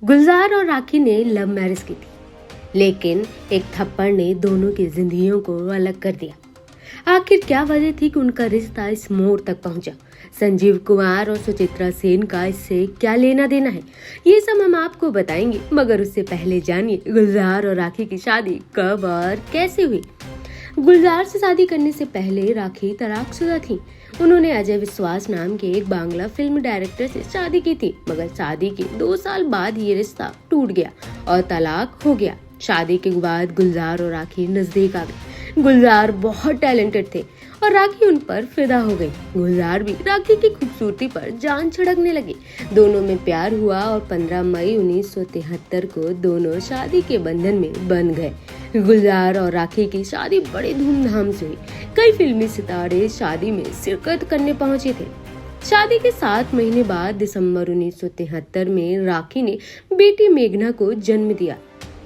गुलजार और राखी ने love marriage की थी, लेकिन एक थप्पड़ ने दोनों की जिंदगियों को अलग कर दिया। आखिर क्या वजह थी कि उनका रिश्ता इस मोड़ तक पहुंचा? संजीव कुमार और सुचित्रा सेन का इससे क्या लेना देना है, ये सब हम आपको बताएंगे। मगर उससे पहले जानिए गुलजार और राखी की शादी कब और कैसे हुई। गुलजार से शादी करने से पहले राखी तलाकशुदा थी। उन्होंने अजय विश्वास नाम के एक बांग्ला फिल्म डायरेक्टर से शादी की थी, मगर शादी के 2 साल बाद ये रिश्ता टूट गया और तलाक हो गया। शादी के बाद गुलजार और राखी नजदीक आ गए। गुलजार बहुत टैलेंटेड थे और राखी उन पर फिदा हो गई। गुलजार भी राखी की खूबसूरती पर जान छिड़कने लगे। दोनों में प्यार हुआ और 15 मई 1973 को दोनों शादी के बंधन में बंध गए। गुलजार और राखी की शादी बड़े धूमधाम से हुई। कई फिल्मी सितारे शादी में शिरकत करने पहुंचे थे। शादी के 7 महीने बाद दिसंबर 1973 में राखी ने बेटी मेघना को जन्म दिया,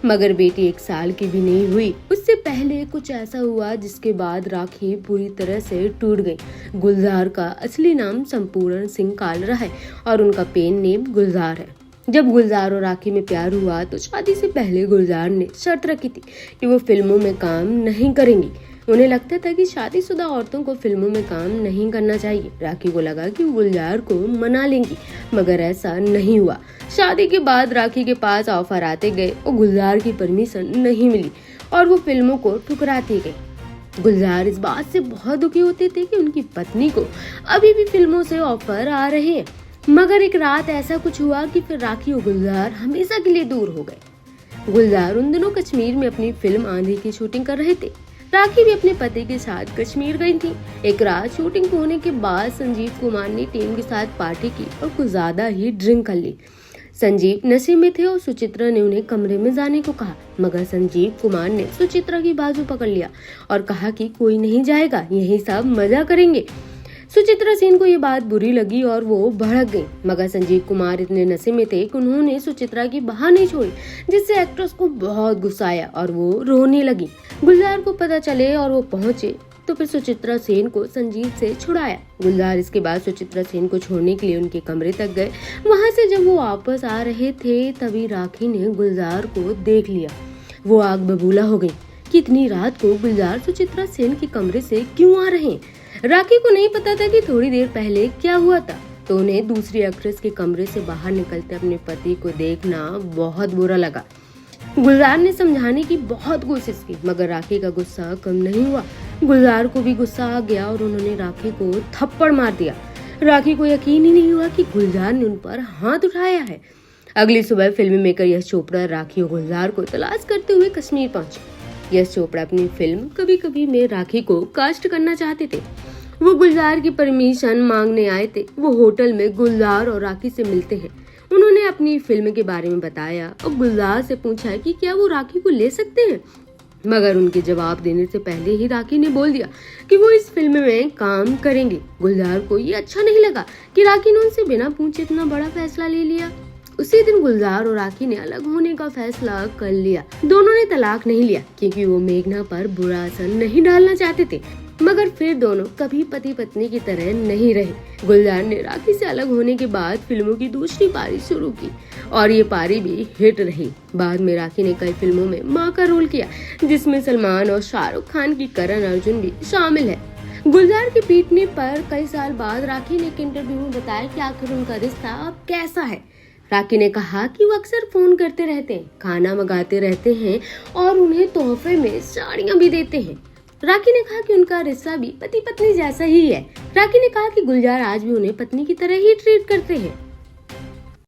मगर बेटी 1 साल की भी नहीं हुई। उससे पहले कुछ ऐसा हुआ जिसके बाद राखी पूरी तरह से टूट गई। गुलजार का असली नाम संपूर्ण सिंह कालरा है और उनका पेन नेम गुलजार है। जब गुलजार और राखी में प्यार हुआ तो शादी से पहले गुलजार ने शर्त रखी थी कि वो फिल्मों में काम नहीं करेंगी। उन्हें लगता था कि शादीशुदा औरतों को फिल्मों में काम नहीं करना चाहिए। राखी को लगा कि गुलजार को मना लेंगी, मगर ऐसा नहीं हुआ। शादी के बाद राखी के पास ऑफर आते गए और गुलजार की परमिशन नहीं मिली और वो फिल्मों को ठुकराती गई। गुलजार इस बात से बहुत दुखी होते थे कि उनकी पत्नी को अभी भी फिल्मों से ऑफर आ रहे हैं। मगर एक रात ऐसा कुछ हुआ कि फिर राखी और गुलजार हमेशा के लिए दूर हो गए। गुलजार उन दिनों कश्मीर में अपनी फिल्म आंधी की शूटिंग कर रहे थे। राखी भी अपने पति के साथ कश्मीर गई थी। एक रात शूटिंग होने के बाद संजीव कुमार ने टीम के साथ पार्टी की और कुछ ज्यादा ही ड्रिंक कर ली। संजीव नशे में थे और सुचित्रा ने उन्हें कमरे में जाने को कहा, मगर संजीव कुमार ने सुचित्रा की बाजू पकड़ लिया और कहा कि कोई नहीं जाएगा, यही सब मजा करेंगे। सुचित्रा सेन को ये बात बुरी लगी और वो भड़क गई, मगर संजीव कुमार इतने नशे में थे कि उन्होंने सुचित्रा की बाह नहीं छोड़ी, जिससे एक्ट्रेस को बहुत गुस्सा आया और वो रोने लगी। गुलजार को पता चले और वो पहुंचे तो फिर सुचित्रा सेन को संजीव से छुड़ाया। गुलजार इसके बाद सुचित्रा सेन को छोड़ने के लिए उनके कमरे तक गए। वहां से जब वो वापस आ रहे थे तभी राखी ने गुलजार को देख लिया। वो आग बबूला हो गई कि इतनी रात को गुलजार सुचित्रा सेन के कमरे से क्यों आ रहे हैं। राखी को नहीं पता था कि थोड़ी देर पहले क्या हुआ था, तो उन्हें दूसरी एक्ट्रेस के कमरे से बाहर निकलते अपने पति को देखना बहुत बुरा लगा। गुलजार ने समझाने की बहुत कोशिश की, मगर राखी का गुस्सा कम नहीं हुआ। गुलजार को भी गुस्सा आ गया और उन्होंने राखी को थप्पड़ मार दिया। राखी को यकीन ही नहीं हुआ कि गुलजार ने उन पर हाथ उठाया है। अगली सुबह फिल्म मेकर यश चोपड़ा राखी और गुलजार को तलाश करते हुए कश्मीर पहुंचे। यश चोपड़ा अपनी फिल्म कभी कभी में राखी को कास्ट करना चाहते थे। वो गुलजार की परमिशन मांगने आए थे। वो होटल में गुलजार और राखी से मिलते हैं। उन्होंने अपनी फिल्म के बारे में बताया और गुलजार से पूछा कि क्या वो राखी को ले सकते हैं, मगर उनके जवाब देने से पहले ही राखी ने बोल दिया कि वो इस फिल्म में काम करेंगे। गुलजार को ये अच्छा नहीं लगा कि राखी ने उनसे बिना पूछे इतना बड़ा फैसला ले लिया। उसी दिन गुलजार और राखी ने अलग होने का फैसला कर लिया। दोनों ने तलाक नहीं लिया क्योंकि वो मेघना पर बुरा असर नहीं डालना चाहते थे, मगर फिर दोनों कभी पति पत्नी की तरह नहीं रहे। गुलजार ने राखी से अलग होने के बाद फिल्मों की दूसरी पारी शुरू की और ये पारी भी हिट रही। बाद में राखी ने कई फिल्मों में मां का रोल किया, जिसमें सलमान और शाहरुख खान की करण अर्जुन भी शामिल है। गुलजार के पीटने पर कई साल बाद राखी ने एक इंटरव्यू में बताया कि आखिर उनका रिश्ता अब कैसा है। राखी ने कहा कि वो अक्सर फोन करते रहते हैं, खाना मंगाते रहते हैं और उन्हें तोहफे में साड़ियां भी देते हैं। राखी ने कहा कि उनका रिश्ता भी पति पत्नी जैसा ही है। राखी ने कहा कि गुलजार आज भी उन्हें पत्नी की तरह ही ट्रीट करते हैं।